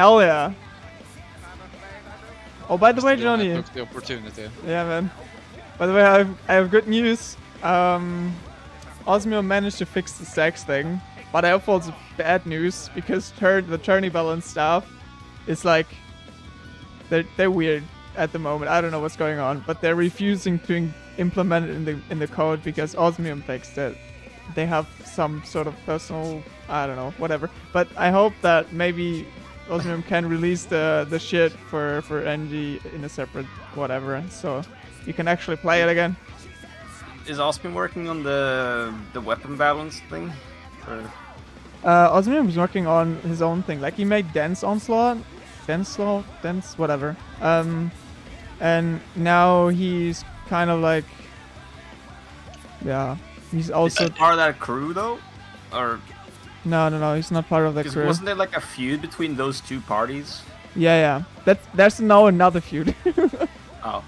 Hell yeah. Oh, by the way, Still, I Johnny. took the opportunity. Yeah, man. By the way, I have good news. Osmio managed to fix the stacks thing, but I have also bad news because the tourney balance stuff is like they're weird at the moment. I don't know what's going on, but they're refusing to implement it in the code because Osmium fixed it. They have some sort of personal, I don't know, whatever. But I hope that maybe Osmium can release the shit for NG in a separate whatever, so you can actually play it again. Is Osmium working on the weapon balance thing? Or? Osmium is working on his own thing. Like he made Dense Onslaught, whatever. And now he's kind of like, yeah, he's also Is he part of that crew though, or no, he's not part of that crew. Wasn't there like a feud between those two parties? Yeah. There's now another feud. Oh.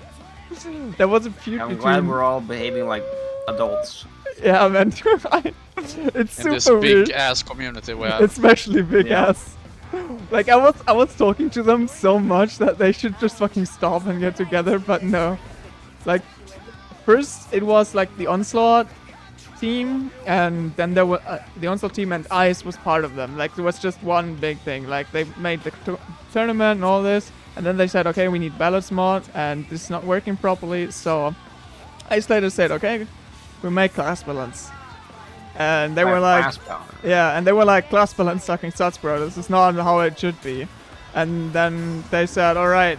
There was a feud I'm between. glad we're all behaving like adults. Yeah, man. It's In this super weird. big ass community we have. Especially big ass. Like I was talking to them so much that they should just fucking stop and get together, but no. Like first it was like the Onslaught team, and then there were the Onslaught team and Ice was part of them. Like there was just one big thing. Like they made the tournament and all this, and then they said, okay, we need balance mod, and this is not working properly. So Ice later said, okay, we make class balance. And they were like, yeah, and they were like, class balance sucking sucks, bro. This is not how it should be. And then they said, all right.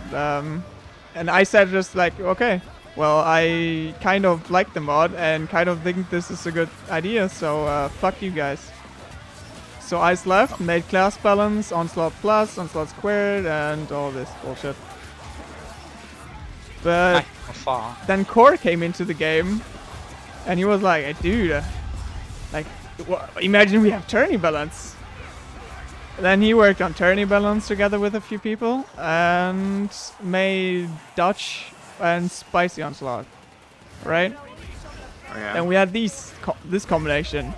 And I said just like, okay, well, I kind of like the mod and kind of think this is a good idea. So fuck you guys. So Ice left, made class balance, Onslaught plus, Onslaught squared, and all this bullshit. But then Core came into the game, and he was like, hey, dude. Like, imagine we have tourney balance. Then he worked on tourney balance together with a few people and made Dutch and Spicy Onslaught, right? Oh, yeah. And we had this combination.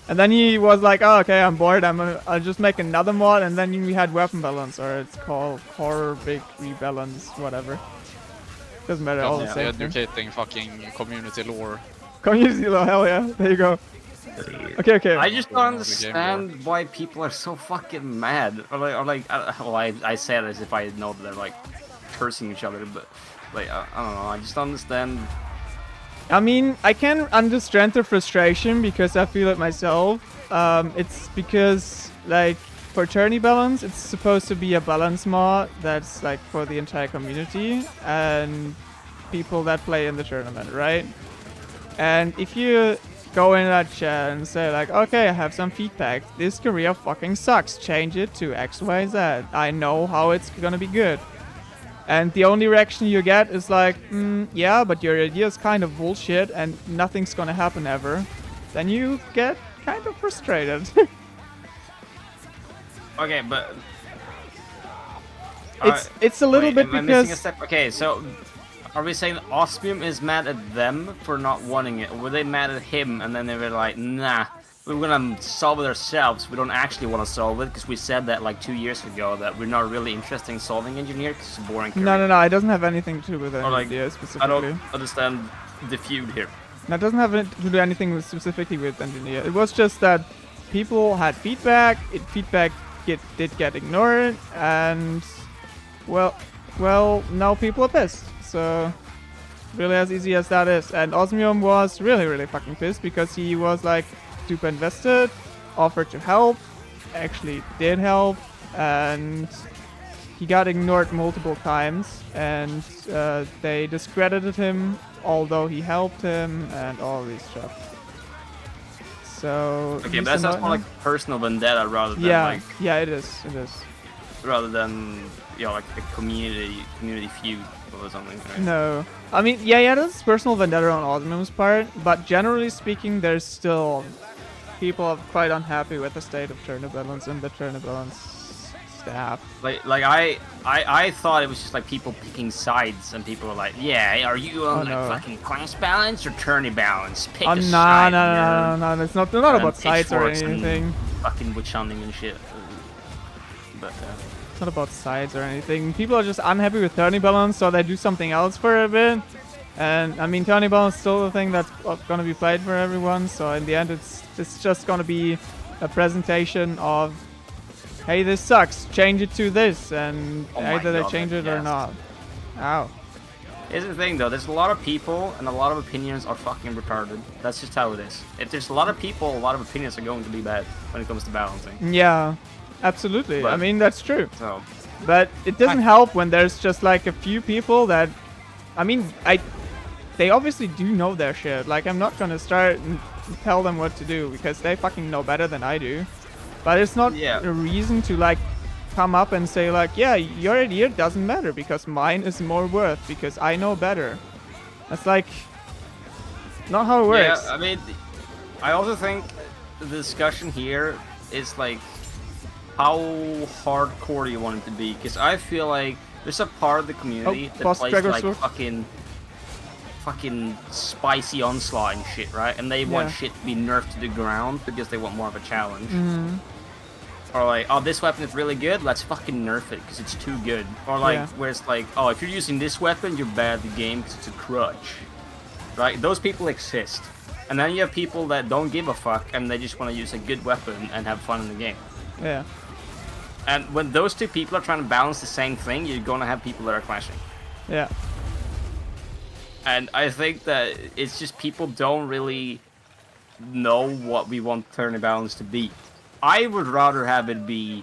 And then he was like, oh, okay, I'm bored. I'll just make another mod. And then we had weapon balance, or it's called core big rebalance, whatever. Doesn't matter. All the same. Educating fucking community lore. Community lore, hell yeah. There you go. Okay. I just don't understand why people are so fucking mad. I say it as if I know that they're like cursing each other, but like I don't know. I just don't understand. I mean, I can understand the frustration because I feel it myself. It's because like for tourney balance, it's supposed to be a balance mod that's like for the entire community and people that play in the tournament, right? And if you go in that chat and say like, okay, I have some feedback. This career fucking sucks. Change it to X, Y, Z. I know how it's gonna be good. And the only reaction you get is like, yeah, but your idea is kind of bullshit and nothing's gonna happen ever. Then you get kind of frustrated. Okay, but it's a little bit am I because missing a step? Okay, so are we saying Osmium is mad at them for not wanting it? Or were they mad at him and then they were like, nah, we're gonna solve it ourselves. We don't actually want to solve it because we said that like 2 years ago that we're not really interested in solving engineer because it's a boring career. No, it doesn't have anything to do with engineer specifically. I don't understand the feud here. No, it doesn't have to do anything specifically with engineer. It was just that people had feedback. Feedback did get ignored, and well, now people are pissed. So, really as easy as that is. And Osmium was really fucking pissed because he was like super invested, offered to help, actually did help, and he got ignored multiple times, and they discredited him, although he helped him, and all this stuff. So okay, but that sounds more like personal vendetta rather than like it is. Rather than like a community feud or something. Right? No, I mean that's personal vendetta on Osmium's part, but generally speaking, there's still people are quite unhappy with the state of tourney balance and the tourney balance staff. Like I thought it was just like people picking sides, and people were like, yeah, are you on fucking class balance or tourney balance? Pick a side. No, it's not about sides or anything. Fucking witch hunting and shit. But It's not about sides or anything. People are just unhappy with tourney balance, so they do something else for a bit. And I mean, tourney balance is still the thing that's gonna be played for everyone. So in the end, it's just gonna be a presentation of, hey, this sucks. Change it to this, and either they change it or not. Ow. Here's the thing, though. There's a lot of people, and a lot of opinions are fucking retarded. That's just how it is. If there's a lot of people, a lot of opinions are going to be bad when it comes to balancing. Yeah, absolutely. But, I mean, that's true. So, But it doesn't help when there's just like a few people that, I mean, they obviously do know their shit. Like, I'm not gonna start and tell them what to do because they fucking know better than I do. But it's not a reason to like come up and say like, yeah, your idea doesn't matter because mine is more worth because I know better. That's like not how it works. Yeah, I mean, I also think the discussion here is like, how hardcore do you want it to be? Because I feel like there's a part of the community that plays like fucking spicy onslaught and shit, right? And they want shit to be nerfed to the ground because they want more of a challenge. Or like, oh, this weapon is really good, let's fucking nerf it because it's too good. Or like, where it's like, oh, if you're using this weapon, you're bad at the game because it's a crutch. Right? Those people exist. And then you have people that don't give a fuck and they just want to use a good weapon and have fun in the game. Yeah. And when those two people are trying to balance the same thing, you're gonna have people that are clashing. Yeah. And I think that it's just people don't really know what we want tourney balance to be. I would rather have it be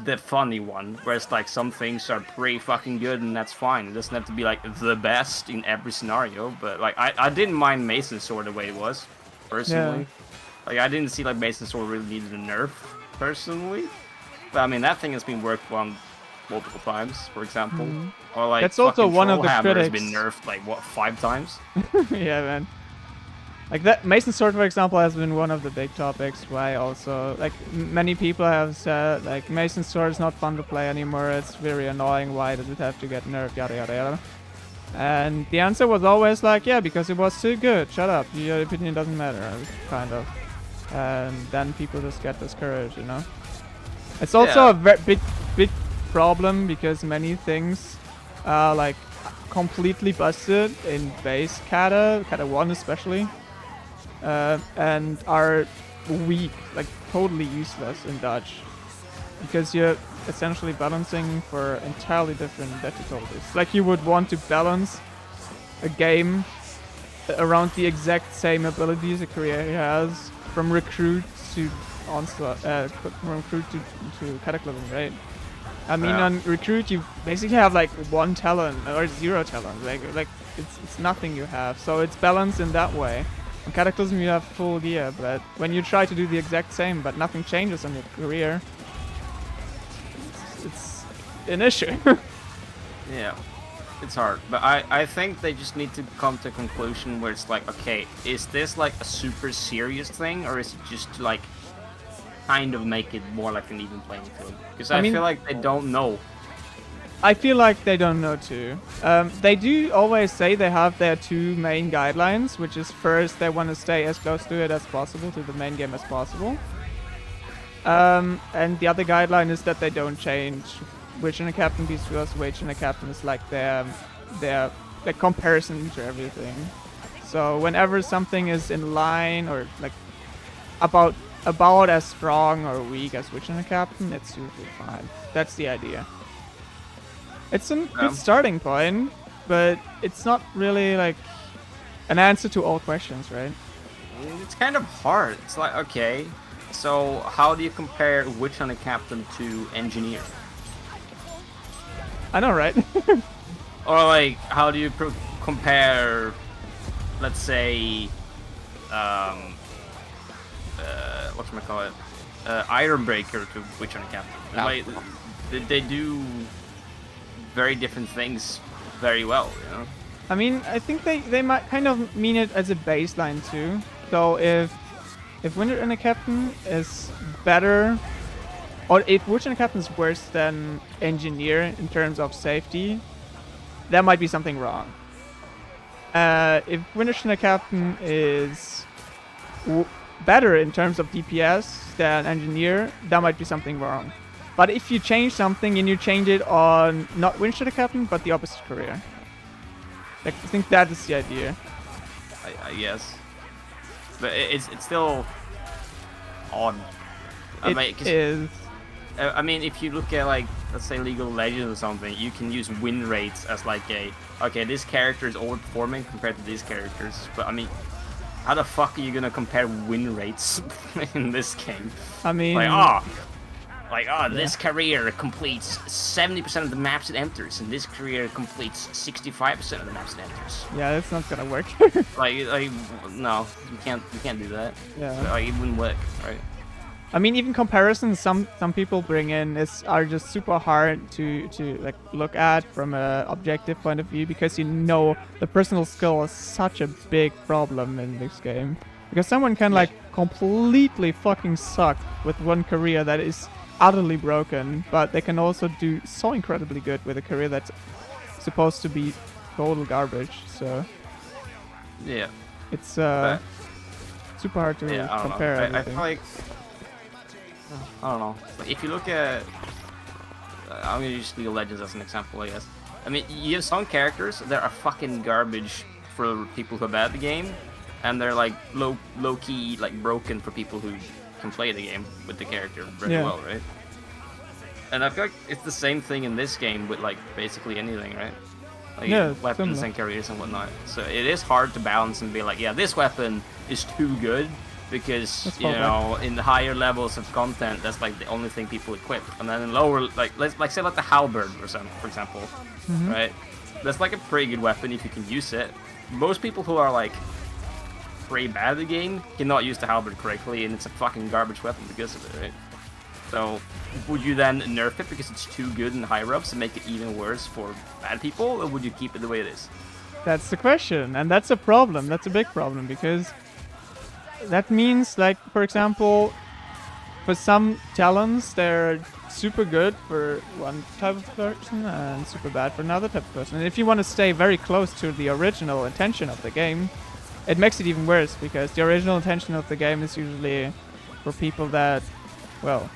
the funny one, where it's like some things are pretty fucking good and that's fine. It doesn't have to be like the best in every scenario, but like I didn't mind Mason Sword the way it was, personally. Yeah. Like I didn't see like Mason Sword really needed a nerf, personally. But I mean that thing has been worked on multiple times, for example. Or like that's also one of the Hammer critics. has been nerfed like what, 5 times? Yeah, man. Like that Mason Sword, for example, has been one of the big topics. Why also, like many people have said, like Mason Sword is not fun to play anymore. It's very annoying. Why does it have to get nerfed? Yada yada yada. And the answer was always like, yeah, because it was too good. Shut up. Your opinion doesn't matter. Kind of. And then people just get discouraged, you know. It's also a very big problem because many things are like completely busted in base Kata 1 especially. And are weak, like totally useless in Dutch, because you're essentially balancing for entirely different difficulties. Like you would want to balance a game around the exact same abilities a creator has, from recruit to onslaught, from recruit to cataclysm, right? I mean, on recruit you basically have like 1 talent or 0 talent, like it's nothing you have, so it's balanced in that way. On Cataclysm you have full gear, but when you try to do the exact same but nothing changes on your career, it's an issue. Yeah, it's hard. But I think they just need to come to a conclusion where it's like, okay, is this like a super serious thing, or is it just to like kind of make it more like an even playing field? Because I feel like they don't know. I feel like they don't know too. They do always say they have their 2 main guidelines, which is first they want to stay as close to it as possible, to the main game as possible. And the other guideline is that they don't change which in a captain beats first, which in a captain is like their like comparison to everything. So whenever something is in line or like about as strong or weak as which in a captain, it's usually fine. That's the idea. It's a good starting point, but it's not really like an answer to all questions, right? It's kind of hard. It's like, okay, so how do you compare Witch Hunter Captain to Engineer? I know, right? Or like, how do you compare, let's say, whatchamacallit, Ironbreaker to Witch Hunter Captain? Like, they do very different things very well, you know? I mean, I think they might kind of mean it as a baseline too. So if Winter and a Captain is better, or if Witch and a Captain is worse than Engineer in terms of safety, there might be something wrong. If Winter and a Captain is better in terms of DPS than Engineer, there might be something wrong. But if you change something and you change it on not Winchester Captain, but the opposite career. Like, I think that is the idea. I guess. But it's still odd. I mean, if you look at, like, let's say League of Legends or something, you can use win rates as like okay, this character is overperforming compared to these characters. But I mean, how the fuck are you gonna compare win rates in this game? I mean, this career completes 70% of the maps it enters, and this career completes 65% of the maps it enters. Yeah, that's not gonna work. No, you can't do that. Yeah. Like, it wouldn't work, right? I mean, even comparisons some people bring in are just super hard to like look at from a objective point of view, because the personal skill is such a big problem in this game. Because someone can like completely fucking suck with one career that is utterly broken, but they can also do so incredibly good with a career that's supposed to be total garbage. So yeah, it's super hard to compare. I feel like, I don't know. But if you look at, I'm gonna use League of Legends as an example, I guess. I mean, you have some characters that are fucking garbage for people who are bad at the game, and they're like low key like broken for people who can play the game with the character very well, right? And I feel like it's the same thing in this game with like basically anything, right? Like weapons and careers and whatnot. So it is hard to balance and be like, yeah, this weapon is too good because in the higher levels of content, that's like the only thing people equip. And then in lower, like say like the halberd or something, for example, right? That's like a pretty good weapon if you can use it. Most people who are like pretty bad at the game cannot use the halberd correctly, and it's a fucking garbage weapon because of it, right? So would you then nerf it because it's too good in higher ups and make it even worse for bad people, or would you keep it the way it is? That's the question, and that's a problem. That's a big problem, because that means, like, for example, for some talents, they're super good for one type of person and super bad for another type of person. And if you want to stay very close to the original intention of the game, it makes it even worse, because the original intention of the game is usually for people that, well,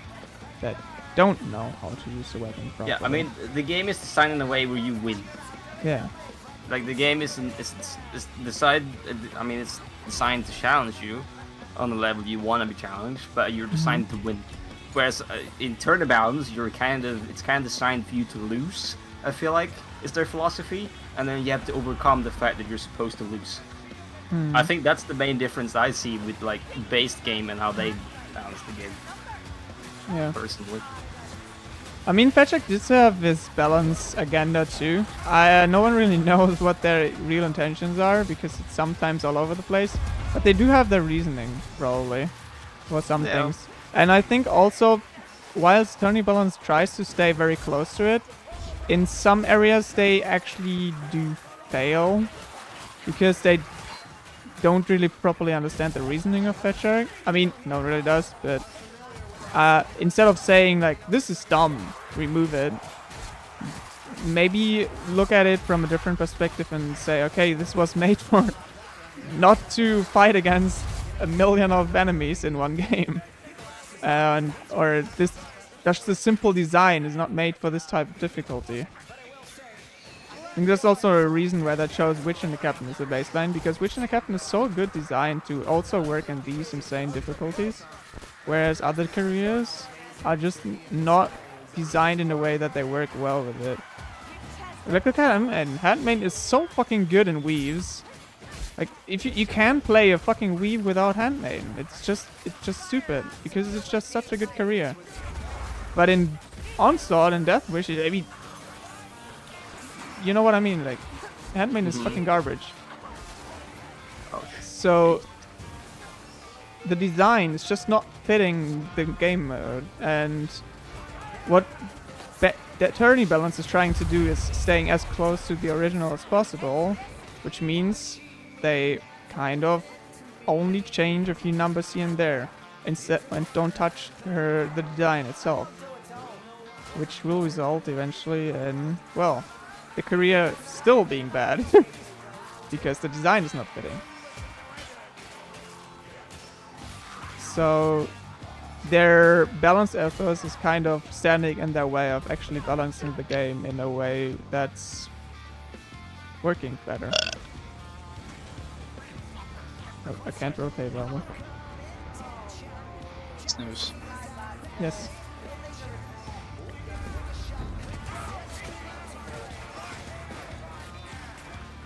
that don't know how to use the weapon properly. Yeah, I mean, the game is designed in a way where you win. Yeah. Like, the game it's designed to challenge you on the level you want to be challenged, but you're designed to win. Whereas in turnabout's, it's kind of designed for you to lose, I feel like, is their philosophy, and then you have to overcome the fact that you're supposed to lose. I think that's the main difference I see with, like, based game and how they balance the game. Yeah. Personally. I mean, Fetchak did have this balance agenda too. No one really knows what their real intentions are, because it's sometimes all over the place. But they do have their reasoning, probably, for some things. And I think also, whilst Tourney Balance tries to stay very close to it, in some areas they actually do fail, because they don't really properly understand the reasoning of Fetchak. I mean, no one really does, but instead of saying, like, this is dumb, remove it, maybe look at it from a different perspective and say, okay, this was made for not to fight against a million of enemies in one game. Or this, just the simple design is not made for this type of difficulty. I think there's also a reason why that shows Witch and the Captain as a baseline, because Witch and the Captain is so good designed to also work in these insane difficulties, whereas other careers are just not designed in a way that they work well with it. Like, look at him, and Handmaiden is so fucking good in weaves. Like, if you can play a fucking weave without Handmaiden, it's just stupid, because it's just such a good career. But in Onslaught and Death Wish, I mean, you know what I mean? Like, Handmaiden is fucking garbage. So the design is just not fitting the game mode, and what that Tourney Balance is trying to do is staying as close to the original as possible, which means they kind of only change a few numbers here and there, and don't touch the design itself, which will result eventually in, well, the career still being bad because the design is not fitting. So their balance ethos is kind of standing in their way of actually balancing the game in a way that's working better. Oh, I can't rotate well. Snooze. Yes.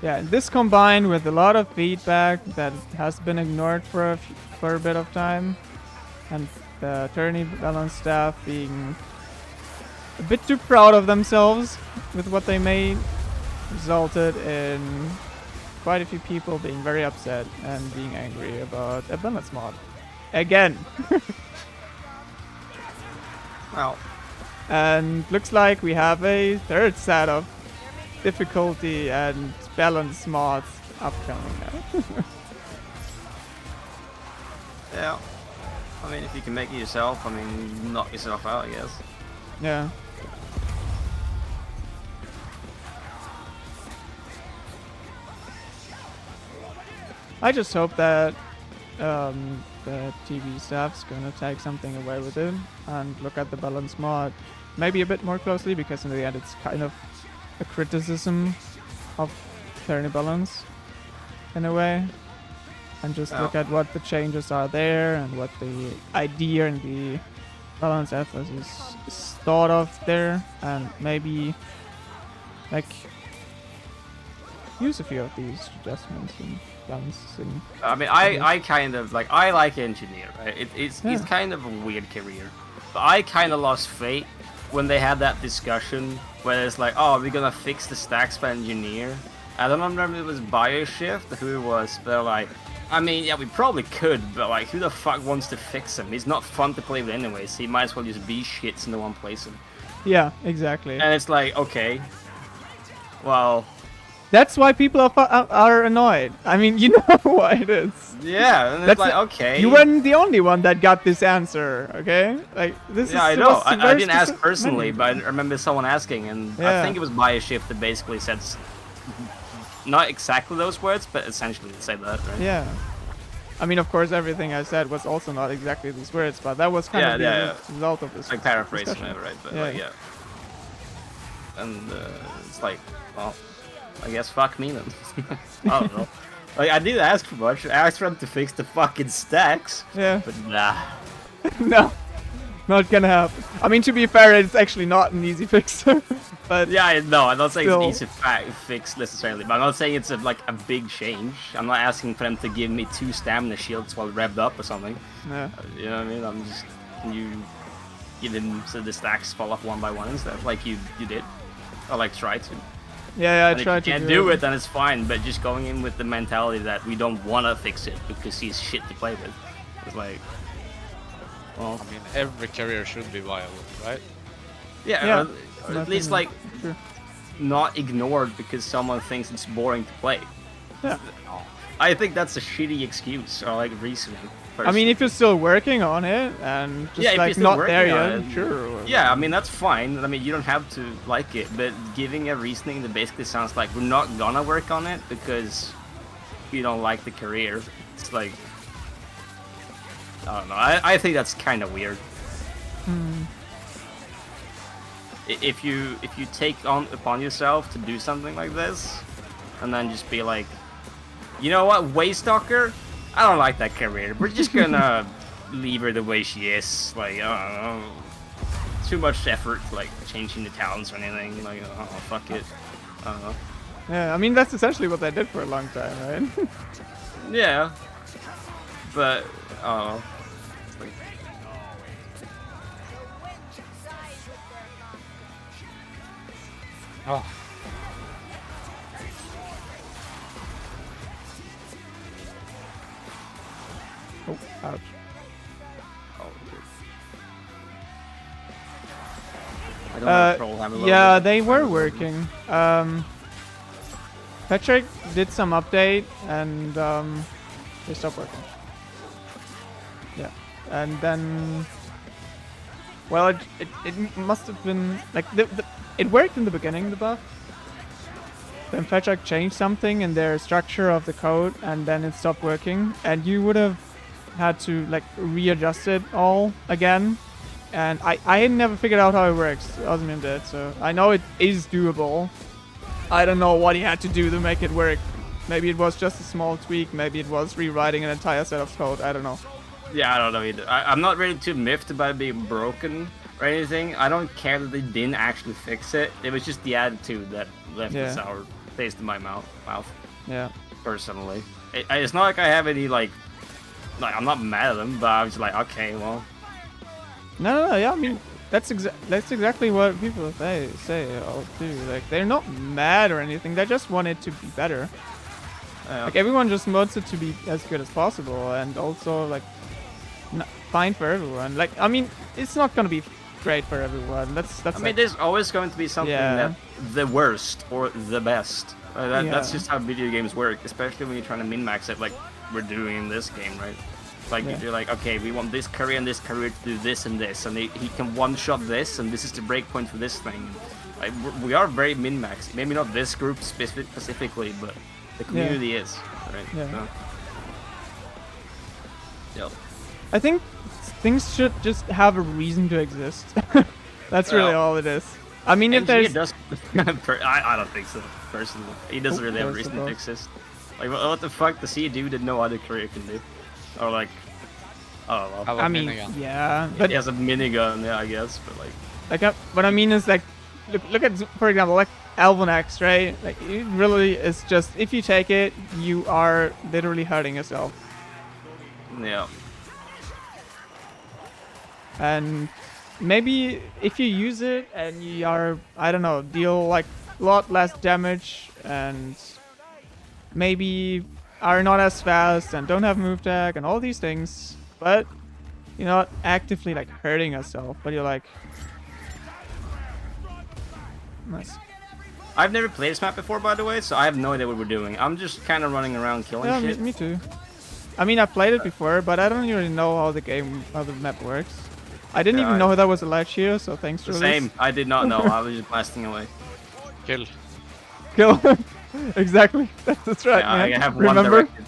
Yeah, and this combined with a lot of feedback that has been ignored for a bit of time, and the tourney balance staff being a bit too proud of themselves with what they made, resulted in quite a few people being very upset and being angry about a balance mod. Again! Well, And looks like we have a third set of difficulty and balance mods upcoming now. yeah. I mean, if you can make it yourself, I mean, knock yourself out, I guess. Yeah. I just hope that the TV staff's gonna take something away with it and look at the balance mod maybe a bit more closely, because in the end it's kind of a criticism of tourney balance in a way, and just look at what the changes are there and what the idea and the balance ethos is thought of there, and maybe like use a few of these adjustments and balancing. I mean, I kind of like, I like engineer, right? It's kind of a weird career, but I kind of lost faith when they had that discussion where it's like, oh, we're gonna fix the stacks for engineer. I don't remember if it was BioShift or who it was, but they're like, I mean, yeah, we probably could, but like, who the fuck wants to fix him? He's not fun to play with anyway, so you might as well just be shits and no one plays him. Yeah, exactly. And it's like, okay, well, that's why people are annoyed. I mean, you know why it is. yeah, and it's like, okay. You weren't the only one that got this answer, okay? Like, this Yeah, I is know. I very didn't ask specific personally, menu. but I remember someone asking, and I Yeah. think it was BioShift that basically said, not exactly those words, but essentially they said that, right? Yeah. I mean, of course, everything I said was also not exactly these words, but that was kind of Yeah, the result of this. Like paraphrasing discussion. it, right? But Yeah. like, yeah. And it's like, well, I guess fuck me then. I don't know. Like, I didn't ask for much. I asked for them to fix the fucking stacks. Yeah. But nah. No. Not gonna happen. I mean, to be fair, it's actually not an easy fix. But Yeah, I know. I'm not saying Still. it's easy fix necessarily, but I'm not saying it's like a big change. I'm not asking for them to give me 2 stamina shields while revved up or something. yeah. You know what I mean? I'm just, you give them so the stacks fall off one by one and stuff, like you did, or like try to. Yeah, I And if tried you to can't do it, then it's fine. But just going in with the mentality that we don't want to fix it because he's shit to play with, it's like, well, I mean, every career should be viable, right? yeah, Yeah. or at least like Sure. not ignored because someone thinks it's boring to play. Yeah. I think that's a shitty excuse or like reasoning. I mean, if you're still working on it and just Yeah, if like you're still not working there on yet, it, sure. yeah, I mean that's fine. I mean you don't have to like it, but giving a reasoning that basically sounds like we're not gonna work on it because you don't like the career. It's like, I don't know. I think that's kind of weird. If you take on upon yourself to do something like this, and then just be like, you know what, Waystalker, I don't like that career. We're just gonna leave her the way she is. Like, I don't know, too much effort, like changing the talents or anything. Like, oh fuck it. I don't know. Yeah, I mean, that's essentially what they did for a long time, right? Yeah, but I don't know. It's like, Oh, Oh, ouch. oh, dude. I don't want to troll him a little Yeah, bit. they were working. Patrick did some update and they stopped working. Yeah, and then, well, it must have been like it worked in the beginning, the buff. Then Patrick changed something in their structure of the code, and then it stopped working. And you would have had to like readjust it all again, and I had never figured out how it works. Osmium did, so I know it is doable. I don't know what he had to do to make it work. Maybe it was just a small tweak. Maybe it was rewriting an entire set of code. I don't know. Yeah, I don't know either. I'm not really too miffed about it being broken or anything. I don't care that they didn't actually fix it. It was just the attitude that left a sour taste in my mouth. Yeah. Personally, it's not like I have any like I'm not mad at them, but I was like, okay, well. No, yeah. I mean, that's exactly what people say all do. Like, they're not mad or anything. They just want it to be better. Like, everyone just wants it to be as good as possible, and also like fine for everyone. Like, I mean, it's not gonna be great for everyone. That's. I mean, there's always going to be something that the worst or the best. That's just how video games work, especially when you're trying to min-max it like we're doing in this game, right? Like, you're like, okay, we want this career and this career to do this and this, and he can one-shot this, and this is the breakpoint for this thing. Like, we are very min-max. Maybe not this group specifically, but the community is, right? Yeah. Yep. I think things should just have a reason to exist. That's really all it is. I mean, if there's... I don't think so, personally. He doesn't really have a reason to exist. Like, what the fuck does he do that no other career can do? Or like, I don't know. I mean, yeah, but he has a minigun, I guess, but like... what I mean is, like, look at, for example, like, Elven X, right? Like, it really is just, if you take it, you are literally hurting yourself. Yeah. And maybe if you use it and you are, I don't know, deal like a lot less damage and maybe are not as fast and don't have move tag and all these things, but you're not actively like hurting yourself, but you're like... Nice. I've never played this map before, by the way, so I have no idea what we're doing. I'm just kind of running around killing shit. Me too. I mean, I played it before, but I don't really know how the map works. I didn't even know that was a light shield, so thanks for this. Same, I did not know. I was just blasting away. Kill. Exactly. That's right, man. I have Remember? one directed.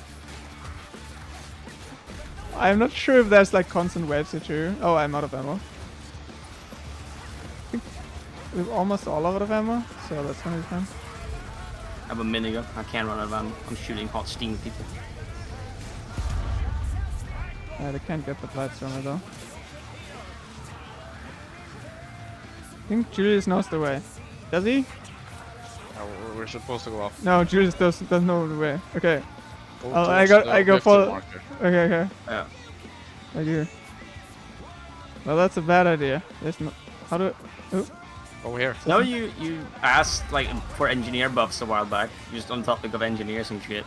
I'm not sure if there's like constant waves here. Oh, I'm out of ammo. I think we're almost all out of ammo, so that's gonna be fun. I have a minigun. I can't run out of ammo. I'm shooting hot steam people. They can't get the lights from it though. I think Julius knows the way. Does he? We're supposed to go off. No, Julius doesn't know the way. Okay. Go I go for. Okay. Yeah. I do. Well, that's a bad idea. There's no. How do? Oh. Over here. No, you asked like for engineer buffs a while back, just on topic of engineers and shit.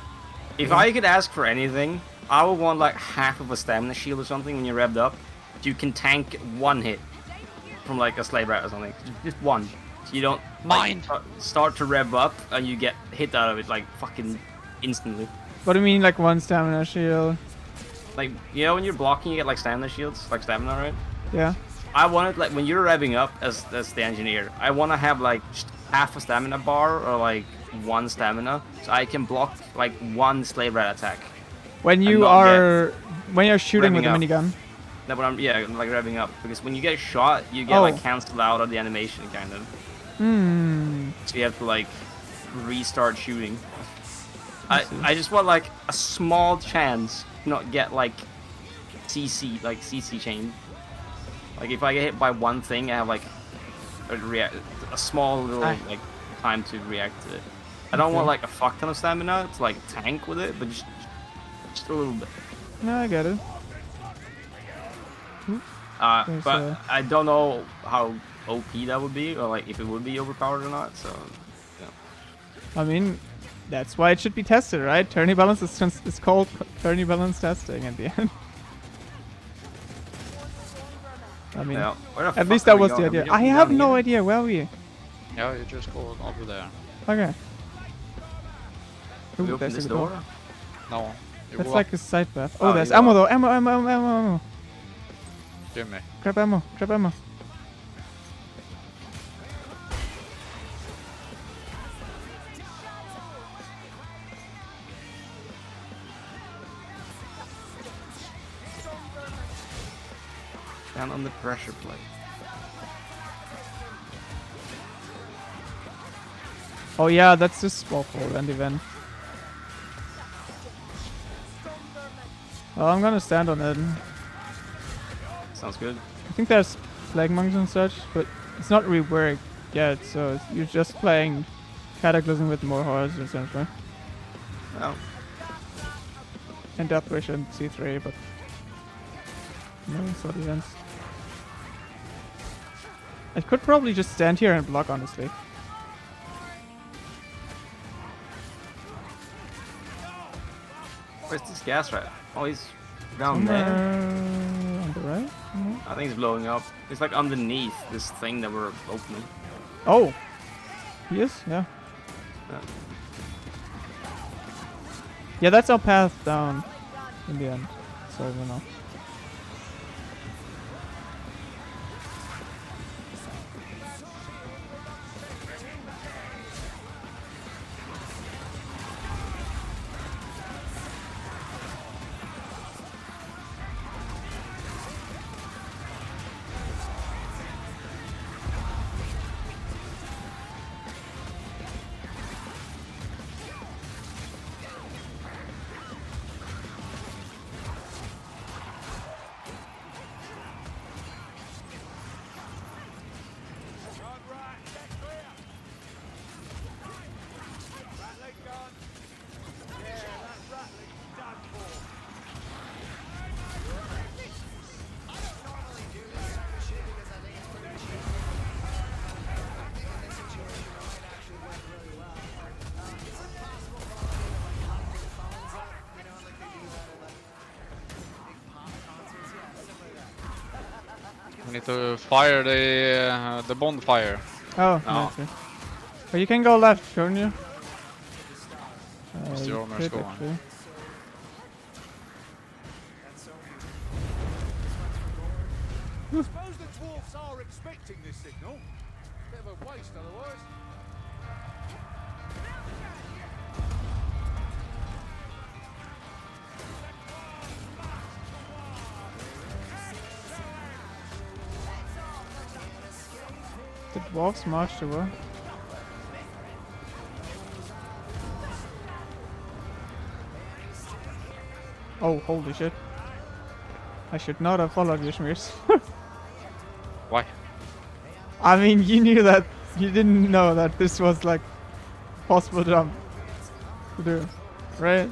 If I could ask for anything, I would want like half of a stamina shield or something when you're revved up. So you can tank one hit from like a slave rat or something. Just one. So you don't start to rev up and you get hit out of it like fucking instantly. What do you mean, like one stamina shield? Like, you know when you're blocking you get like stamina shields, like stamina, right? Yeah. I want it like when you're revving up as the engineer, I want to have like just half a stamina bar or like one stamina, so I can block like one slave rat attack. When you're shooting with a minigun. That when I'm like revving up, because when you get shot, you get like cancelled out of the animation kind of. So you have to like restart shooting. I just want like a small chance to not get like CC chain. Like if I get hit by one thing, I have like a small little like time to react to it. I don't want like a fuck ton of stamina to like tank with it, but just a little bit. No, I get it. But I don't know how OP that would be, or like if it would be overpowered or not. So, yeah. I mean, that's why it should be tested, right? Tourney balance is called tourney balance testing at the end. I mean, at least that was the idea. I have no idea where we. Yeah, you just go over there. Okay. Can we open this door? No. That's like a side path. Oh, there's ammo though. Ammo. Give me. Grab ammo. Stand on the pressure plate. Oh yeah, that's this Spawful and event. Oh, I'm gonna stand on it. Sounds good. I think there's Plague Monks and such, but it's not reworked yet, so you're just playing Cataclysm with more horrors essentially. Well, And Deathwish and C3, but no sort events. I could probably just stand here and block, honestly. where's this gas rat? Oh, he's down Somewhere there. on the right? No? I think he's blowing up. It's like underneath this thing that we're opening. Oh! He is? Yeah. Yeah. Yeah, that's our path down in the end. So, you know. We need to fire the bonfire. Oh, Oh. nice. But you can go left, shouldn't you? What's the You owner's could, going? actually. Suppose the dwarfs are expecting this signal. Bit of a waste otherwise. The dwarves marched over. Oh, holy shit. I should not have followed you, Schmears. Why? I mean, you knew that. You didn't know that this was like possible jump to do, right?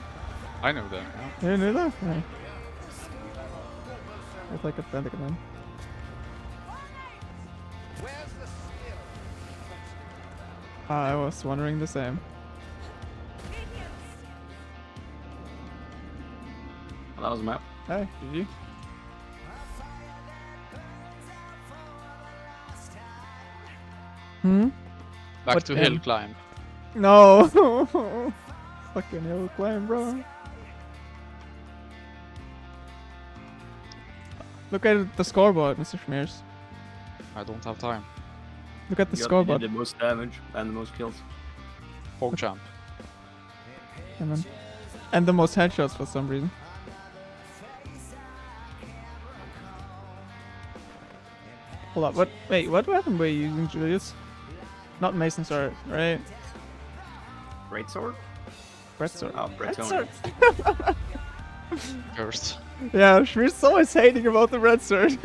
I know that. Yeah. You knew that? Right. It's like Atlantic then. I was wondering the same. Well, that was a map. Hey, did you? Hmm? Back What to hill end? climb. No! Fucking hill climb, bro. Look at the scoreboard, Mr. Schmears. I don't have time. Look at the You got- you scoreboard. did the most damage and the most kills. PogChamp. And the most headshots for some reason. Hold up, what? Wait, what weapon were you using, Julius? Not Mason Sword, right? Great sword? Red Sword. Oh, Red Breton. Sword. First. Yeah, Schmier's always hating about the Red Sword.